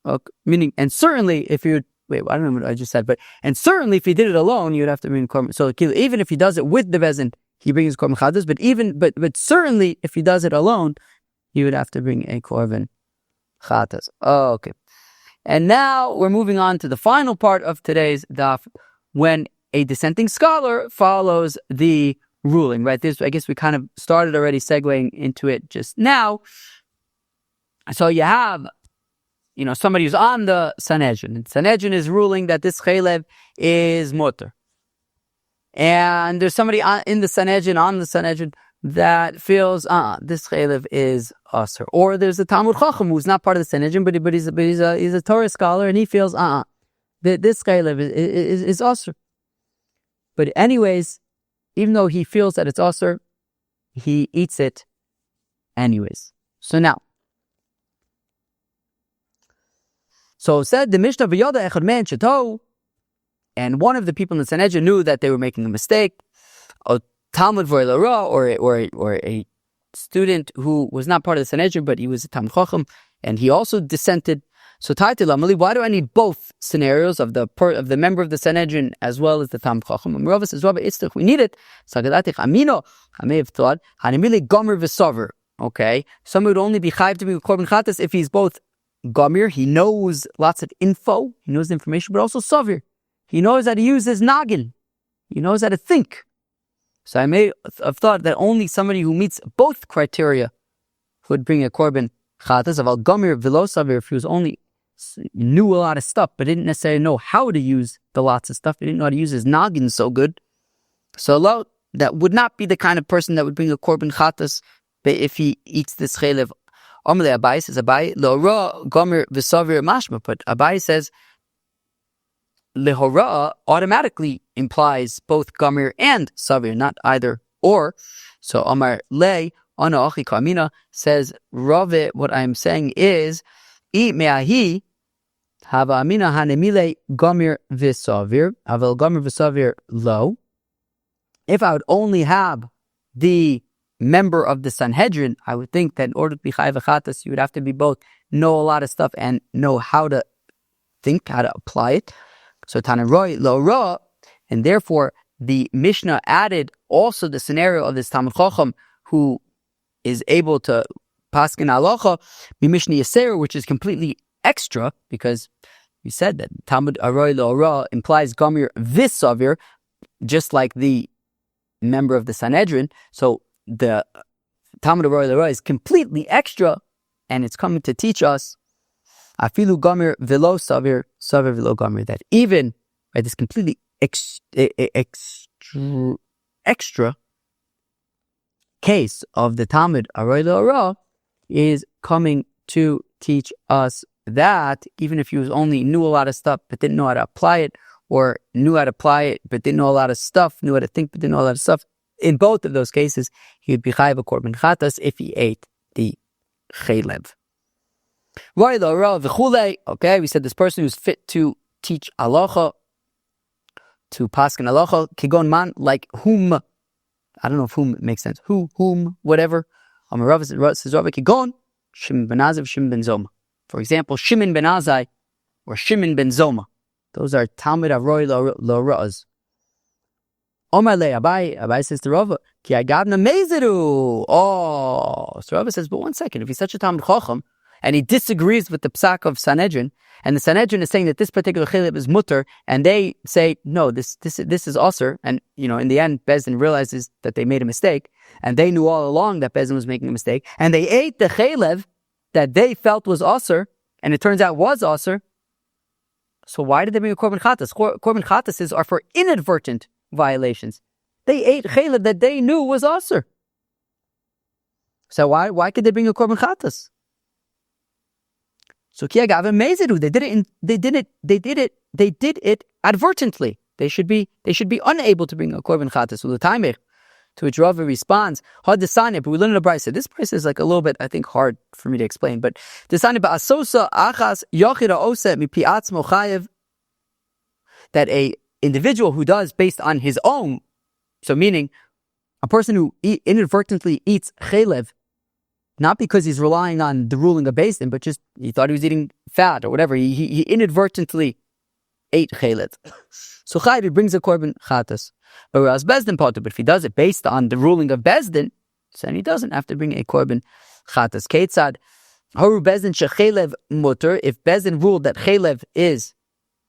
S1: Okay. Meaning, and certainly if you I don't know what I just said, and certainly if he did it alone, you'd have to bring korban. So even if he does it with the Bezdin, he brings korban chatas. But certainly if he does it alone, you would have to bring a korban chatas. Okay. And now we're moving on to the final part of today's daf, when a dissenting scholar follows the ruling, right? This, I guess we kind of started already segueing into it just now. So you have, somebody who's on the Sanhedrin. And Sanhedrin is ruling that this chaylev is mutter. And there's somebody on the Sanhedrin that feels, this chaylev is asur. Or there's a Talmud Chacham who's not part of the Sanhedrin, but he's a Torah scholar, and he feels, this chaylev is asur. But anyways, even though he feels that it's asur, he eats it anyways. So now, said the Mishnah, v'yoda echad men sheto, and one of the people in the Sanhedrin knew that they were making a mistake. A Talmud v'olah or a student who was not part of the Sanhedrin, but he was a Talmud Chacham, and he also dissented. So Taitil, why do I need both scenarios of the member of the Sanhedrin as well as the Talmud Chacham? And Rava says, we need it. I may have thought, gomer v'saver. Okay, someone would only be chayiv to be a korban chatas if he's both gomer, he knows lots of info, he knows information, but also savir. He knows how to use his noggin. He knows how to think. So I may have thought that only somebody who meets both criteria would bring a korban chatas. Of al gomer v'lo savir, if he was only knew a lot of stuff, but didn't necessarily know how to use the lots of stuff. He didn't know how to use his noggin so good. So that would not be the kind of person that would bring a korban chatas if he eats this chaylev Amalei Abai says, Abai, Lehora, Gomer, V'Savir, Mashma. But Abai says, Lehora automatically implies both Gomer and Savir, not either or. So Amar Le, Ana Achi Kamina says, Rave, what I'm saying is, I Me'ahi, Hava Amina Hanemile Gomer V'Savir, Avel Gomer V'Savir Lo. If I would only have the member of the Sanhedrin, I would think that in order to be Chayav Chatas, you would have to be both know a lot of stuff and know how to think, how to apply it. So Tanaroi Lo Ra, and therefore the Mishnah added also the scenario of this Talmud Chacham who is able to paskin halacha Mishnah Yaser, which is completely extra because you said that Talmud Aroi Lo Ra implies Gomer V'Savir, just like the member of the Sanhedrin. So the Talmud Aroi Lo Ra is completely extra, and it's coming to teach us Afilu Gomer V'Lo Savir, Savir V'Lo Gomer, that even right, this completely extra case of the Talmud Aroi Lo Ra is coming to teach us that even if you only knew a lot of stuff but didn't know how to apply it, or knew how to apply it but didn't know a lot of stuff, knew how to think but didn't know a lot of stuff, in both of those cases, he would be chayav a korban chatas if he ate the chelev. Okay, we said this person who's fit to teach halacha, to paskin halacha, kigon man, like whom, I don't know if whom makes sense, whom, whatever. Amarav says, kigon, Shimon ben Azai, Shimon ben Zoma. For example, Shimon ben Azai or Shimon ben Zoma. Those are Talmud Aroi Lo Ra'as. Omar le Abai says to Rava, ki agavna mezeru. Oh, so Rava says, but one second, if he's such a Talmud Chacham, and he disagrees with the psak of Sanhedrin, and the Sanhedrin is saying that this particular chilib is mutter, and they say, no, this is aser, and in the end, Bezdin realizes that they made a mistake, and they knew all along that Bezdin was making a mistake, and they ate the chelev that they felt was aser, and it turns out was aser. So why did they bring a korban chatas? Korban chatases are for inadvertent violations. They ate chelev that they knew was aser. So why could they bring a korban chatas? So kiyagav mezeru, they did it advertently. They should be unable to bring a korban chatas. So the timer, to which Rava responds, hadesane, but we learn in the brayso. This brayso is like a little bit, I think, hard for me to explain. But desane ba'asosa achas yochira ose mipi atzmo chayev, that a individual who does based on his own, so meaning a person who inadvertently eats chelev, not because he's relying on the ruling of Beis Din, but just he thought he was eating fat or whatever. He inadvertently ate chelev. So chayiv, he brings a korban chatas. But whereas Beis Din potter, but if he does it based on the ruling of Beis Din, then he doesn't have to bring a korban chatas. Keitzad haru Beis Din shechelev mutter. If Beis Din ruled that chelev is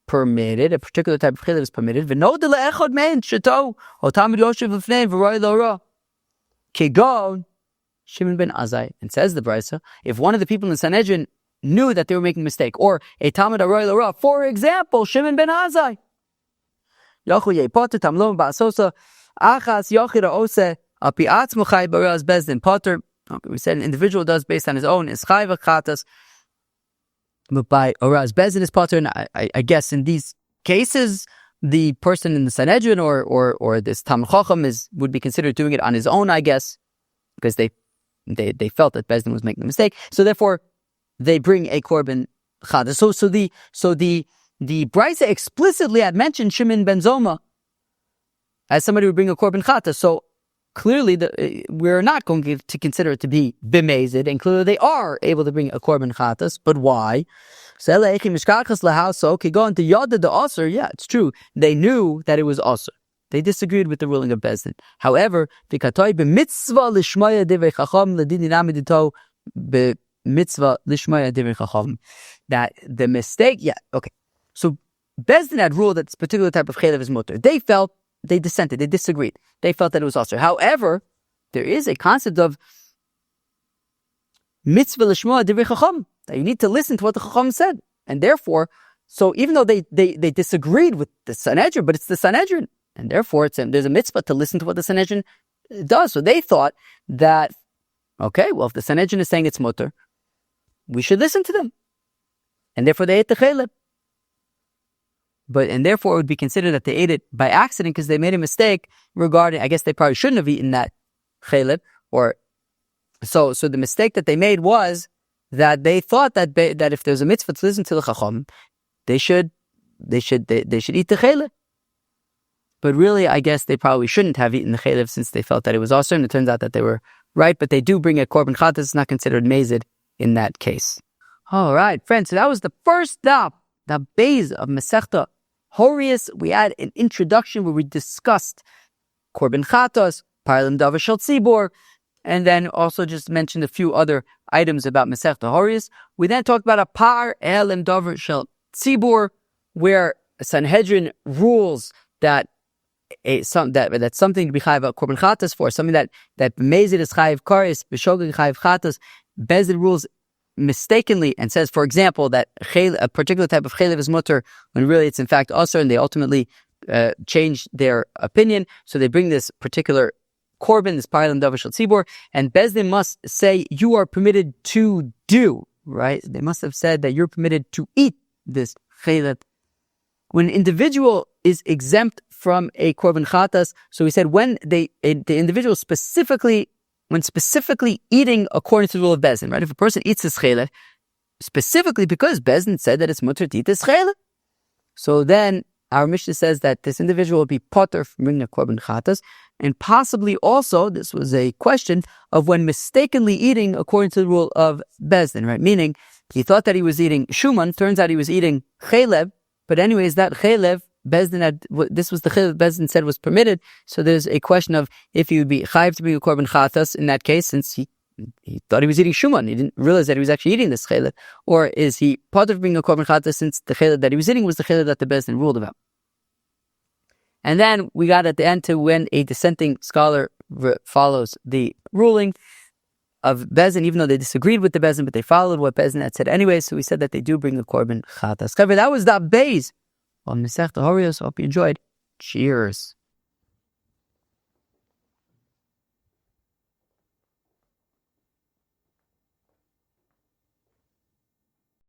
S1: permitted, a particular type of chelev is permitted, v'no de le'echad mein sheto o tamid yoshev lefnei v'roi lo ra kigon Shimon ben Azai. And says the brayso, if one of the people in the Sanhedrin knew that they were making a mistake, or a Talmud Aroi Lo Ra, for example, Shimon ben Azai, Yachu Yepoter Tamlom Ba'asosa Achas Yochira Ose Api Atzmo Chay Baraz Beis Din Potter. Okay, we said an individual does based on his own is Chayva Chatas, but by Oraz Beis Din is Potter. And I guess in these cases, the person in the Sanhedrin or this Talmud Chacham would be considered doing it on his own, I guess, because they felt that Beis Din was making a mistake, so therefore they bring a korban chatas. So the brayso explicitly had mentioned Shimon ben Zoma as somebody who would bring a korban chatas. So clearly we're not going to consider it to be b'mezid, and clearly they are able to bring a korban chatas. But why? Yeah, it's true. They knew that it was aser. They disagreed with the ruling of Beis Din. However, that the mistake, so Beis Din had ruled that this particular type of chelev is mutter. They dissented, they disagreed. They felt that it was aser. However, there is a concept of mitzvah l'shmoya divrei chacham, that you need to listen to what the chacham said. And therefore, so even though they disagreed with the Sanhedrin, but it's the Sanhedrin, and therefore there's a mitzvah to listen to what the Sanhedrin does. So they thought that, okay, well, if the Sanhedrin is saying it's mutter, we should listen to them. And therefore they ate the chaylev. And therefore it would be considered that they ate it by accident because they made a mistake regarding, I guess they probably shouldn't have eaten that chaylev, so the mistake that they made was that they thought that if there's a mitzvah to listen to the chacham, they should eat the chaylev. But really, I guess they probably shouldn't have eaten the chaylev since they felt that it was also, and it turns out that they were right, but they do bring a korban chatas. It's not considered mazid in that case. All right, friends, so that was the first daf, the base of Masechta Horayos. We had an introduction where we discussed korban chatas, parlim davar shel tzibur, and then also just mentioned a few other items about Masechta Horayos. We then talked about a par elim davar shel tzibur, where Sanhedrin rules that that's something to be chayav korban chatas for, something that mezid is chayav karis, b'shogeg chayav chatas. Bezdin rules mistakenly and says, for example, that a particular type of chaylev is mutter when really it's in fact usher, and they ultimately change their opinion. So they bring this particular korban, this parlim davar shel tzibur, and Bezdin must say you are permitted to do, right? They must have said that you're permitted to eat this chaylev. When an individual is exempt from a korban chatas, so we said when the individual specifically eating according to the rule of Bezdin, right? If a person eats this chaylev, specifically because Bezdin said that it's mutter to eat this chaylev, so then our Mishnah says that this individual will be potter from bringing a korban chatas, and possibly also, this was a question of when mistakenly eating according to the rule of Bezdin, right? Meaning, he thought that he was eating shuman, turns out he was eating chaylev, but anyways, that chaylev, this was the chaylev Bezdin said was permitted, so there's a question of if he would be chayiv to bring a korban chatas in that case, since he thought he was eating shuman, he didn't realize that he was actually eating this chaylev, or is he part of bringing a korban chatas since the chaylev that he was eating was the chaylev that the Bezdin ruled about. And then we got at the end to when a dissenting scholar follows the ruling of Bezdin, even though they disagreed with the Bezdin, but they followed what Bezdin had said anyway, so we said that they do bring a korban chatas. That was the base on Masechta Horayos. Hope you enjoyed. Cheers.